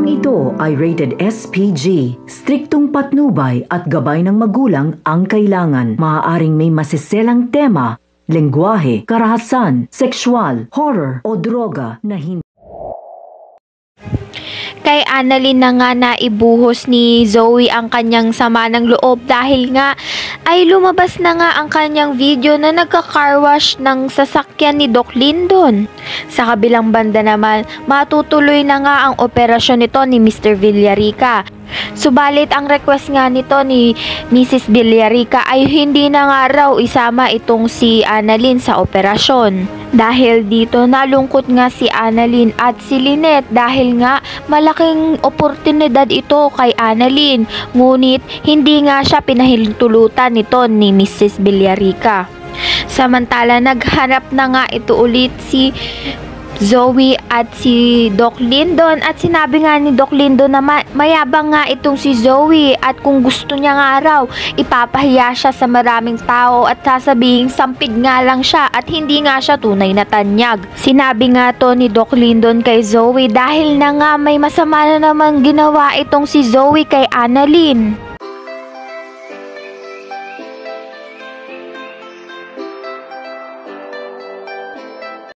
Programang ito ay rated SPG. Striktong patnubay at gabay ng magulang ang kailangan. Maaaring may masiselang tema, lengguwahe, karahasan, sexual, horror o droga na hindi. Kay Annalyn na nga naibuhos ni Zoe ang kanyang sama ng loob dahil nga ay lumabas na nga ang kanyang video na nagka-car wash ng sasakyan ni Doc Lyndon. Sa kabilang banda naman, matutuloy na nga ang operasyon nito ni Mr. Villarica. Subalit ang request nga nito ni Mrs. Villarica ay hindi na nga raw isama itong si Annalyn sa operasyon. Dahil dito nalungkot nga si Annalyn at si Lynette dahil nga malaking oportunidad ito kay Annalyn. Ngunit hindi nga siya pinahintulutan nito ni Mrs. Villarica. Samantala naghanap na nga ito ulit si Zoe at si Doc Lyndon at sinabi nga ni Doc Lyndon na mayabang nga itong si Zoe at kung gusto niya nga raw ipapahiya siya sa maraming tao at sasabihin sampid nga lang siya at hindi nga siya tunay na tanyag. Sinabi nga to ni Doc Lyndon kay Zoe dahil na nga may masama na naman ginawa itong si Zoe kay Annalyn.